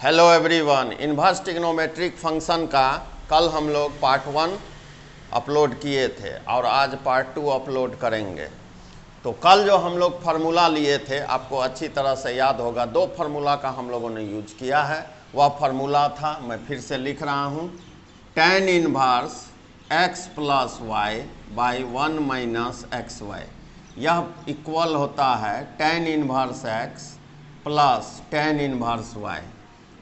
Hello everyone, inverse trigonometric function का कल हम लोग पार्ट 1 अपलोड किए थे और आज पार्ट 2 अपलोड करेंगे। तो कल जो हम लोग फार्मूला लिए थे आपको अच्छी तरह से याद होगा। दो फार्मूला का हम लोगों ने यूज किया है। वह फार्मूला था, मैं फिर से लिख रहा हूँ, tan inverse x plus Y by 1 minus X Y. यह इक्वल होता है tan inverse x plus tan inverse y।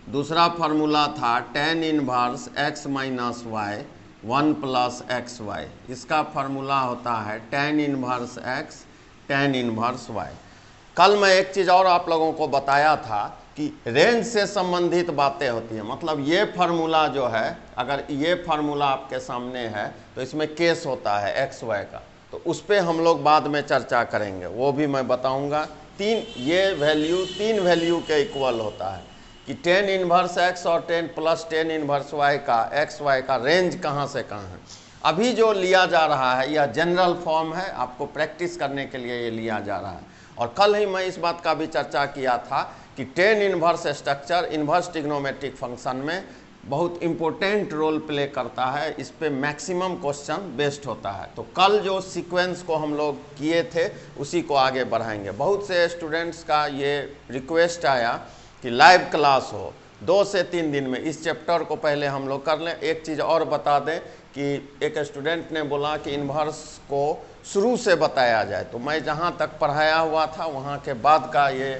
दूसरा फार्मूला था tan inverse x minus Y 1 plus X Y. इसका फार्मूला होता है tan inverse x tan inverse y। कल मैं एक चीज़ और आप लोगों को बताया था कि रेंज से संबंधित बातें होती हैं। मतलब ये फार्मूला जो है, अगर ये फार्मूला आपके सामने है तो इसमें केस होता है एक्स वाई का, तो उस पर हम लोग बाद में चर्चा करेंगे, वो भी मैं बताऊंगा। ये वैल्यू तीन वैल्यू के इक्वल होता है कि tan इन्वर्स x और tan इन्वर्स y का एक्स वाई का रेंज कहाँ से कहाँ है। अभी जो लिया जा रहा है यह जनरल फॉर्म है, आपको प्रैक्टिस करने के लिए ये लिया जा रहा है। और कल ही मैं इस बात का भी चर्चा किया था कि tan inverse structure inverse trigonometric function में बहुत इंपॉर्टेंट रोल प्ले करता है। इस पे मैक्सिमम क्वेश्चन बेस्ड होता है। तो कल जो सीक्वेंस को हम लोग किए थे उसी को आगे बढ़ाएंगे। बहुत से स्टूडेंट्स का ये रिक्वेस्ट आया कि लाइव क्लास हो 2 से 3 दिन में, इस चैप्टर को पहले हम लोग कर लें। एक चीज़ और बता दें कि एक स्टूडेंट ने बोला कि इन्वर्स को शुरू से बताया जाए, तो मैं जहाँ तक पढ़ाया हुआ था वहाँ के बाद का ये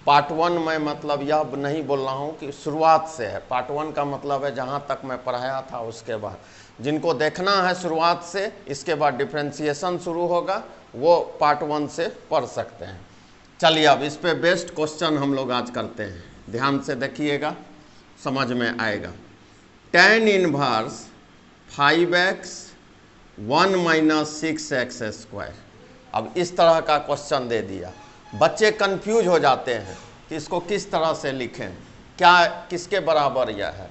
पार्ट 1 में, मतलब यह नहीं बोल रहा हूँ कि शुरुआत से है। पार्ट 1 का मतलब है जहाँ तक मैं पढ़ाया था उसके बाद। जिनको देखना है शुरुआत से, इसके बाद डिफ्रेंशिएशन शुरू होगा, वो पार्ट 1 से पढ़ सकते हैं। चलिए अब इस पे बेस्ट क्वेश्चन हम लोग आज करते हैं, ध्यान से देखिएगा, समझ में आएगा। tan inverse 5x 1 minus 6x square. अब इस तरह का क्वेश्चन दे दिया, बच्चे कंफ्यूज हो जाते हैं कि इसको किस तरह से लिखें, क्या किसके बराबर यह है।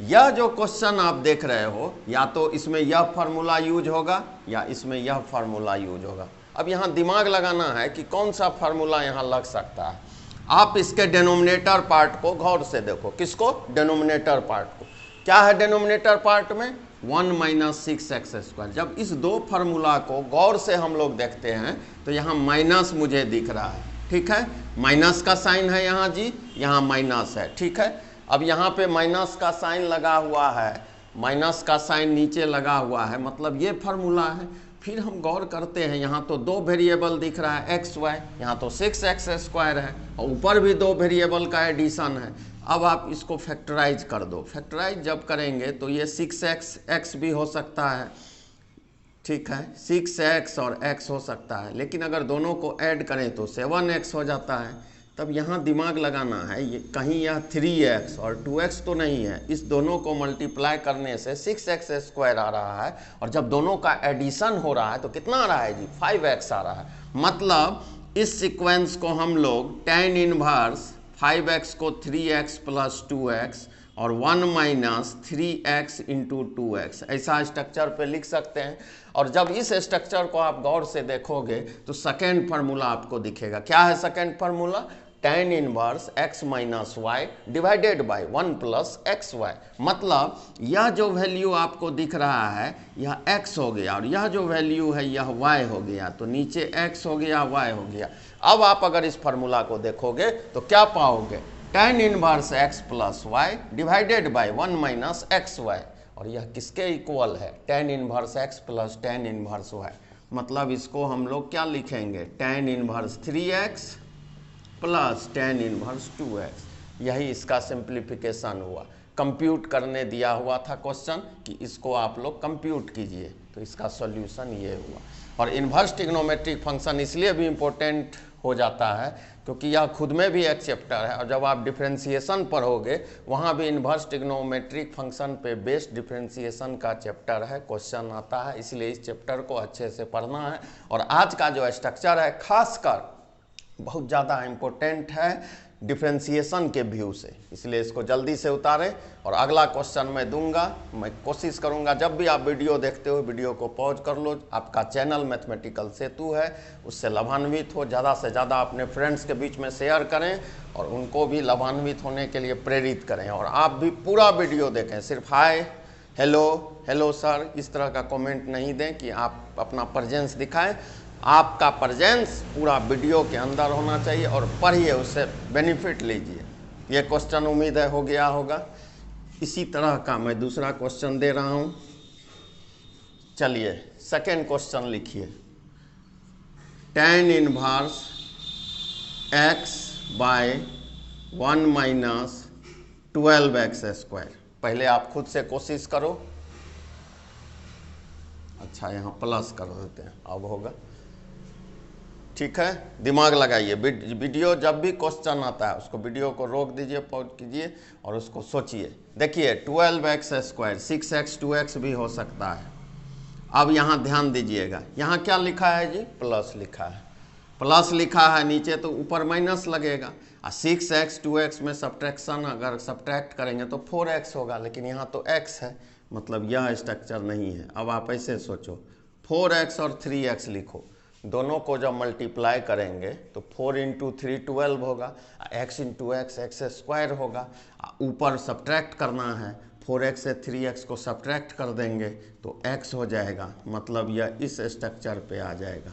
यह जो क्वेश्चन आप देख रहे हो, या तो इसमें यह फार्मूला यूज होगा या इसमें यह फार्मूला यूज होगा। अब यहाँ दिमाग लगाना है कि कौन सा फार्मूला यहाँ लग सकता है। आप इसके डेनोमिनेटर पार्ट को गौर से देखो। किसको? डेनोमिनेटर पार्ट को। क्या है डेनोमिनेटर पार्ट में? 1 माइनस 6x स्क्वायर। जब इस दो फार्मूला को गौर से हम लोग देखते हैं तो यहाँ माइनस मुझे दिख रहा है, ठीक है, माइनस का साइन है यहाँ जी, यहाँ माइनस है, ठीक है। अब यहाँ पे माइनस का साइन लगा हुआ है, माइनस का साइन नीचे लगा हुआ है, मतलब ये फार्मूला है। फिर हम गौर करते हैं, यहाँ तो दो वेरिएबल दिख रहा है एक्स वाई, यहाँ तो 6x स्क्वायर है और ऊपर भी दो वेरिएबल का एडिशन है। अब आप इसको फैक्टराइज कर दो। फैक्टराइज जब करेंगे तो ये 6x भी हो सकता है, ठीक है, 6x और x हो सकता है, लेकिन अगर दोनों को ऐड करें तो 7x हो जाता है। तब यहाँ दिमाग लगाना है, ये कहीं यह 3x और 2x तो नहीं है, इस दोनों को मल्टीप्लाई करने से 6x स्क्वायर आ रहा है, और जब दोनों का एडिशन हो रहा है तो कितना आ रहा है जी? 5x आ रहा है। मतलब इस सीक्वेंस को हम लोग tan इन्वर्स 5x को 3x प्लस 2x और 1 माइनस 3x इंटू 2x ऐसा स्ट्रक्चर पे लिख सकते हैं। और जब इस स्ट्रक्चर को आप गौर से देखोगे तो सेकेंड फार्मूला आपको दिखेगा। क्या है second formula? tan inverse x minus Y divided by 1 plus X Y. मतलब यह जो वैल्यू आपको दिख रहा है यह x हो गया, और यह जो वैल्यू है यह y हो गया, तो नीचे x हो गया, y हो गया। अब आप अगर इस फार्मूला को देखोगे तो क्या पाओगे? tan inverse x plus Y divided by 1 minus X Y. और यह किसके इक्वल है? tan inverse x plus tan inverse y। मतलब इसको हम लोग क्या लिखेंगे? tan inverse 3x plus tan inverse 2x। यही इसका सिंप्लीफिकेशन हुआ। कंप्यूट करने दिया हुआ था क्वेश्चन कि इसको आप लोग कंप्यूट कीजिए, तो इसका सॉल्यूशन ये हुआ। और इन्वर्स ट्रिग्नोमेट्रिक फंक्शन इसलिए भी इम्पोर्टेंट हो जाता है क्योंकि यह खुद में भी एक चैप्टर है, और जब आप डिफरेंशिएशन पढ़ोगे वहाँ भी इन्वर्स ट्रिग्नोमेट्रिक फंक्शन पे बेस्ड डिफरेंशिएशन का चैप्टर है, क्वेश्चन आता है। इसलिए इस चैप्टर को अच्छे से पढ़ना है। और आज का जो स्ट्रक्चर है खासकर बहुत ज़्यादा इम्पोर्टेंट है। डिफरेंशिएशन के व्यू से, इसलिए इसको जल्दी से उतारें। और अगला क्वेश्चन मैं दूंगा। मैं कोशिश करूंगा जब भी आप वीडियो देखते हो वीडियो को पॉज कर लो। आपका चैनल मैथमेटिकल सेतु है, उससे लाभान्वित हो, ज़्यादा से ज़्यादा अपने फ्रेंड्स के बीच में शेयर करें और उनको भी लाभान्वित होने के लिए प्रेरित करें। और आप भी पूरा वीडियो देखें, सिर्फ हाय हेलो सर इस तरह का कमेंट नहीं दें कि आप अपना प्रेजेंस दिखाएं। आपका प्रेजेंस पूरा वीडियो के अंदर होना चाहिए और पढ़िए, उससे बेनिफिट लीजिए। ये क्वेश्चन उम्मीद है हो गया होगा। इसी तरह का मैं दूसरा क्वेश्चन दे रहा हूं। चलिए सेकेंड क्वेश्चन लिखिए। tan inverse x by 1 minus 12x²। पहले आप खुद से कोशिश करो। अच्छा यहाँ प्लस कर देते हैं, अब होगा। ठीक है, दिमाग लगाइए। वीडियो जब भी क्वेश्चन आता है उसको वीडियो को रोक दीजिए, पॉज कीजिए और उसको सोचिए। देखिए 12x², 6x 2x भी हो सकता है। अब यहाँ ध्यान दीजिएगा, यहाँ क्या लिखा है जी? प्लस लिखा है। प्लस लिखा है नीचे तो ऊपर माइनस लगेगा। 6x 2x में सब्ट्रैक्शन अगर सब्ट्रैक्ट करेंगे तो 4x होगा, लेकिन यहाँ तो x है, मतलब यह स्ट्रक्चर नहीं है। अब आप ऐसे सोचो, 4x और 3x लिखो, दोनों को जब मल्टीप्लाई करेंगे तो 4 × 3 12 होगा, x × x x² होगा। ऊपर सब्ट्रैक्ट करना है, 4x से 3x को सब्ट्रैक्ट कर देंगे तो x हो जाएगा, मतलब यह इस स्ट्रक्चर पे आ जाएगा।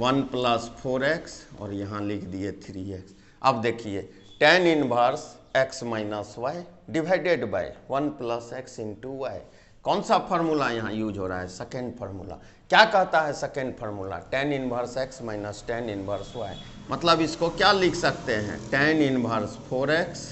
1 + 4x और यहाँ लिख दिए 3x। अब देखिए tan inverse x minus Y divided by 1 + x × y। कौन सा फार्मूला यहाँ यूज हो रहा है? Second formula. क्या कहता है second formula? tan inverse x minus tan inverse y। मतलब इसको क्या लिख सकते हैं? tan inverse 4x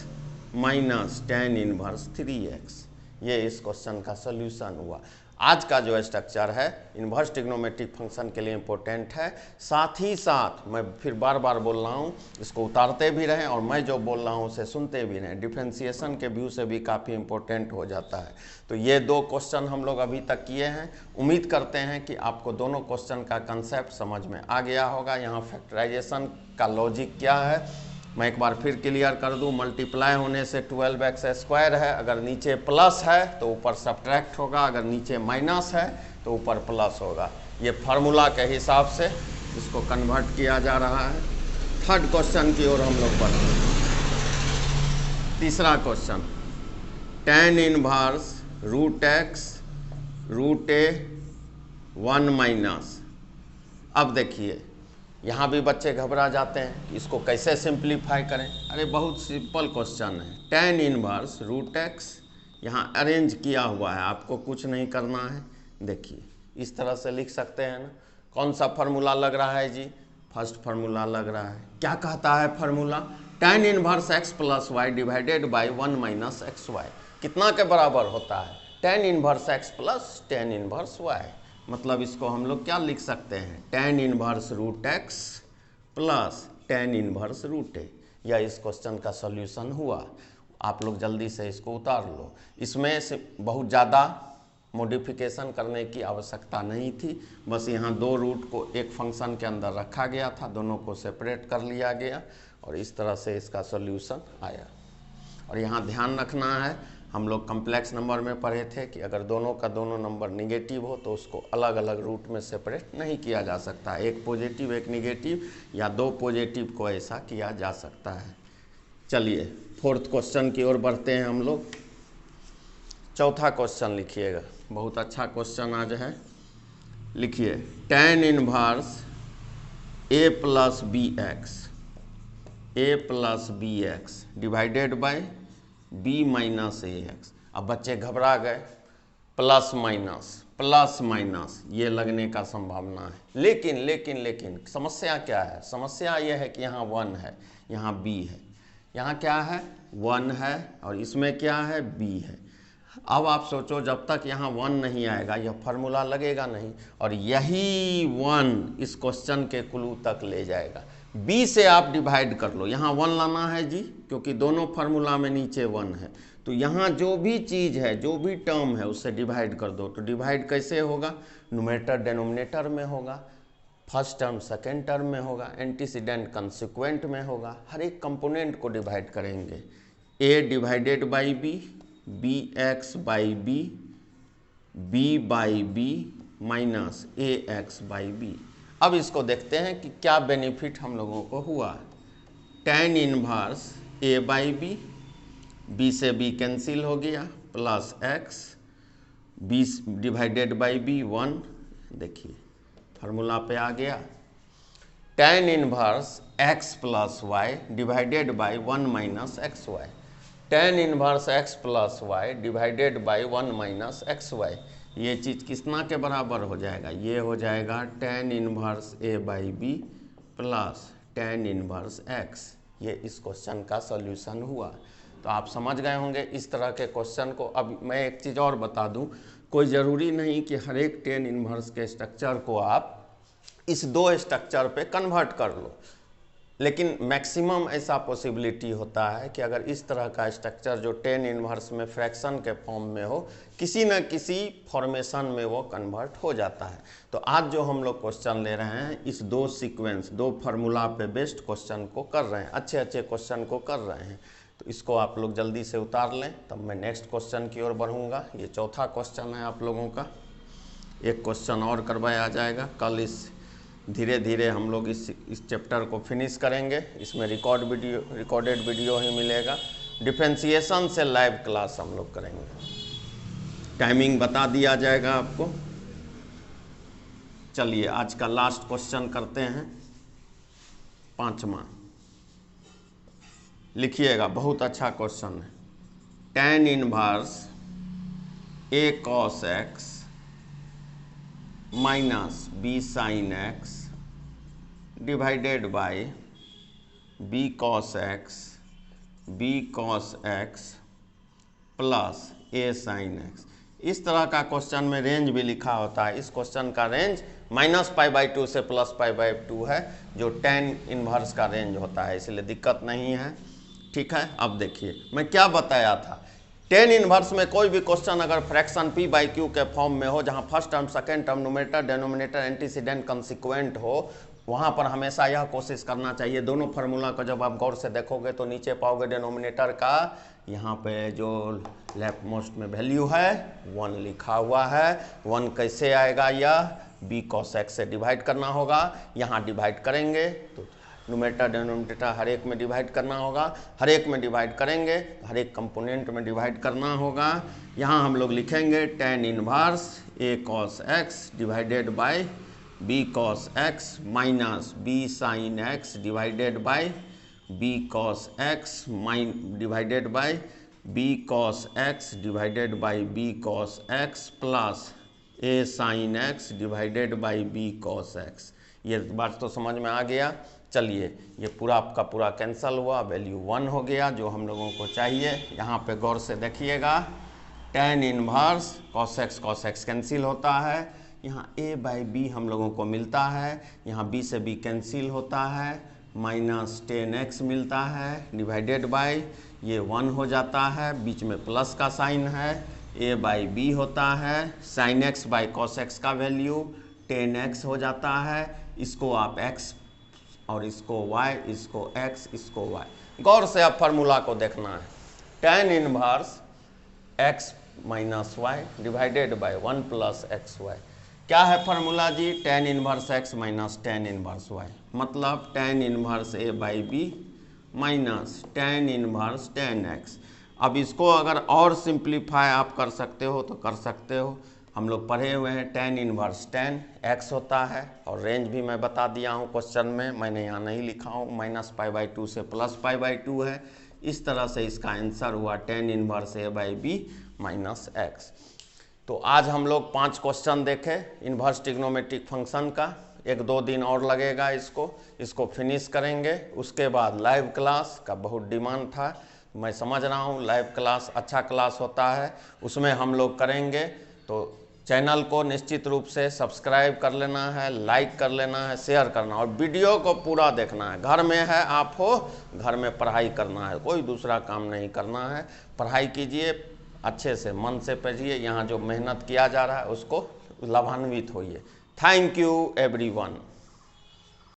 minus tan inverse 3x। ये इस क्वेश्चन का सोल्यूशन हुआ। आज का जो स्ट्रक्चर है इन्वर्स ट्रिग्नोमेट्रिक फंक्शन के लिए इम्पोर्टेंट है। साथ ही साथ मैं फिर बार बार बोल रहा हूँ, इसको उतारते भी रहें और मैं जो बोल रहा हूँ उसे सुनते भी रहें। डिफरेंशिएशन के व्यू से भी काफ़ी इम्पोर्टेंट हो जाता है। तो ये 2 क्वेश्चन हम लोग अभी तक किए हैं। उम्मीद करते हैं कि आपको दोनों क्वेश्चन का कंसेप्ट समझ में आ गया होगा। यहाँ फैक्टराइजेशन का लॉजिक क्या है मैं एक बार फिर क्लियर कर दूं। मल्टीप्लाई होने से 12x² है, अगर नीचे प्लस है तो ऊपर सब्ट्रैक्ट होगा, अगर नीचे माइनस है तो ऊपर प्लस होगा। ये फार्मूला के हिसाब से इसको कन्वर्ट किया जा रहा है। थर्ड क्वेश्चन की ओर हम लोग बढ़ते हैं। तीसरा question, tan inverse √x √a 1 - अब देखिए यहाँ भी बच्चे घबरा जाते हैं कि इसको कैसे सिंप्लीफाई करें। अरे बहुत सिंपल क्वेश्चन है। tan इनवर्स √x यहाँ अरेंज किया हुआ है, आपको कुछ नहीं करना है। देखिए इस तरह से लिख सकते हैं ना। कौन सा फार्मूला लग रहा है जी? फर्स्ट फार्मूला लग रहा है। क्या कहता है formula? tan inverse x + y divided by 1 - xy कितना के बराबर होता है? tan inverse x + tan inverse y। मतलब इसको हम लोग क्या लिख सकते हैं? tan inverse √x + tan inverse √a। यह इस क्वेश्चन का सॉल्यूशन हुआ। आप लोग जल्दी से इसको उतार लो। इसमें से बहुत ज़्यादा मॉडिफिकेशन करने की आवश्यकता नहीं थी। बस यहाँ 2 रूट को एक फंक्शन के अंदर रखा गया था, दोनों को सेपरेट कर लिया गया और इस तरह से इसका सॉल्यूशन आया। और यहाँ ध्यान रखना है, हम लोग कम्प्लेक्स नंबर में पढ़े थे कि अगर दोनों का दोनों नंबर निगेटिव हो तो उसको अलग अलग रूट में सेपरेट नहीं किया जा सकता। एक पॉजिटिव एक निगेटिव या 2 पॉजिटिव को ऐसा किया जा सकता है। चलिए फोर्थ क्वेश्चन की ओर बढ़ते हैं हम लोग। चौथा क्वेश्चन लिखिएगा, बहुत अच्छा क्वेश्चन आज है। लिखिए tan inverse a + bx divided by b - ax। अब बच्चे घबरा गए, प्लस माइनस ये लगने का संभावना है। लेकिन समस्या क्या है? समस्या ये है कि यहाँ 1 है, यहाँ b है। यहाँ क्या है? 1 है और इसमें क्या है? b है। अब आप सोचो, जब तक यहाँ 1 नहीं आएगा यह फार्मूला लगेगा नहीं, और यही 1 इस क्वेश्चन के क्लू तक ले जाएगा। b से आप डिवाइड कर लो, यहाँ 1 लाना है जी, क्योंकि दोनों फार्मूला में नीचे 1 है। तो यहाँ जो भी चीज़ है, जो भी टर्म है उससे डिवाइड कर दो। तो डिवाइड कैसे होगा? न्यूमरेटर डिनोमिनेटर में होगा। फर्स्ट टर्म सेकेंड टर्म में होगा, एंटीसीडेंट कंसिक्वेंट में होगा। हर एक कंपोनेंट को डिवाइड करेंगे, A divided by B, B X by B, B by B minus A X by B. अब इसको देखते हैं कि क्या बेनिफिट हम लोगों को हुआ। tan inverse A by B, B से बी कैंसिल हो गया, plus X, B divided by B 1, देखिए फार्मूला पे आ गया। tan inverse x plus Y divided by 1 minus X Y, tan inverse x plus Y divided by 1 minus X Y, ये चीज़ कितना के बराबर हो जाएगा, ये हो जाएगा tan inverse a by B plus tan inverse x। ये इस क्वेश्चन का सॉल्यूशन हुआ। तो आप समझ गए होंगे इस तरह के क्वेश्चन को। अब मैं एक चीज़ और बता दूं, कोई ज़रूरी नहीं कि हर एक tan इनवर्स के स्ट्रक्चर को आप इस दो स्ट्रक्चर पे कन्वर्ट कर लो, लेकिन मैक्सिमम ऐसा पॉसिबिलिटी होता है कि अगर इस तरह का स्ट्रक्चर जो tan इनवर्स में फ्रैक्शन के फॉर्म में हो, किसी न किसी फॉर्मेशन में वो कन्वर्ट हो जाता है। तो आज जो हम लोग क्वेश्चन ले रहे हैं, इस दो सीक्वेंस, दो फार्मूला पे बेस्ड क्वेश्चन को कर रहे हैं, अच्छे अच्छे क्वेश्चन को कर रहे हैं। तो इसको आप लोग जल्दी से उतार लें, तब मैं नेक्स्ट क्वेश्चन की ओर बढ़ूँगा। ये चौथा क्वेश्चन है आप लोगों का, एक क्वेश्चन और करवाया जाएगा कल। इस धीरे धीरे हम लोग इस चैप्टर को फिनिश करेंगे। इसमें रिकॉर्डेड वीडियो ही मिलेगा। डिफरेंशिएशन से लाइव क्लास हम लोग करेंगे, टाइमिंग बता दिया जाएगा आपको। चलिए आज का लास्ट क्वेश्चन करते हैं, 5वां। लिखिएगा, बहुत अच्छा क्वेश्चन है। tan inverse a cos x minus b sin x divided by b cos x, b cos x plus a sin x। इस तरह का क्वेश्चन में रेंज भी लिखा होता है। इस क्वेश्चन का रेंज -π/2 से +π/2 है, जो tan इनवर्स का रेंज होता है, इसलिए दिक्कत नहीं है। ठीक है, अब देखिए मैं क्या बताया था। tan इनवर्स में कोई भी क्वेश्चन अगर फ्रैक्शन p/q के फॉर्म में हो, जहां first term second term numerator denominator antecedent consequent हो, वहां पर हमेशा यह कोशिश करना चाहिए। दोनों फार्मूला को जब आप गौर से देखोगे तो नीचे पाओगे डेनोमिनेटर का यहाँ पे जो लेफ्ट मोस्ट में वैल्यू है 1 लिखा हुआ है। 1 कैसे आएगा, यह b cos x से डिवाइड करना होगा। यहाँ डिवाइड करेंगे तो न्यूमरेटर डेनोमिनेटर हर एक में डिवाइड करना होगा। हर एक में डिवाइड करेंगे तो हर एक कंपोनेंट में डिवाइड करना होगा। यहाँ हम लोग लिखेंगे tan inverse a cos x divided by b cos x minus b sin x divided by b cos x divided by b cos x divided by b cos x plus a sin x divided by b cos x। ये बात तो समझ में आ गया। चलिए ये पूरा आपका पूरा कैंसिल हुआ, वैल्यू 1 हो गया जो हम लोगों को चाहिए। यहाँ पे गौर से देखिएगा, tan inverse cos x cancel होता है, यहाँ a बाई बी हम लोगों को मिलता है, यहाँ b से b कैंसिल होता है, माइनस tan x मिलता है डिवाइडेड बाई ये 1 हो जाता है, बीच में प्लस का साइन है, a बाई बी होता है, sin x by cos x का वैल्यू tan x हो जाता है। इसको आप x और इसको y, इसको x, इसको y। गौर से आप फार्मूला को देखना है। tan inverse x minus Y divided by 1 plus X Y. क्या है फार्मूला जी, tan inverse x minus tan inverse y, मतलब tan inverse a by B minus tan inverse tan x। अब इसको अगर और सिंप्लीफाई आप कर सकते हो तो कर सकते हो। हम लोग पढ़े हुए हैं tan इनवर्स tan x होता है, और रेंज भी मैं बता दिया हूँ क्वेश्चन में, मैंने यहाँ नहीं लिखा हूँ, -π/2 से +π/2 है। इस तरह से इसका आंसर हुआ tan inverse a by B minus X. तो आज हम लोग 5 क्वेश्चन देखे इन्वर्स ट्रिग्नोमेट्रिक फंक्शन का। 1-2 दिन और लगेगा, इसको फिनिश करेंगे। उसके बाद लाइव क्लास का बहुत डिमांड था, मैं समझ रहा हूँ लाइव क्लास अच्छा क्लास होता है, उसमें हम लोग करेंगे। तो चैनल को निश्चित रूप से सब्सक्राइब कर लेना है, लाइक कर लेना है, शेयर करना, और वीडियो को पूरा देखना है। घर में है आप हो, घर में पढ़ाई करना है, कोई दूसरा काम नहीं करना है। पढ़ाई कीजिए, अच्छे से मन से पढ़िए, यहाँ जो मेहनत किया जा रहा है उसको लाभान्वित होइए। Thank you everyone.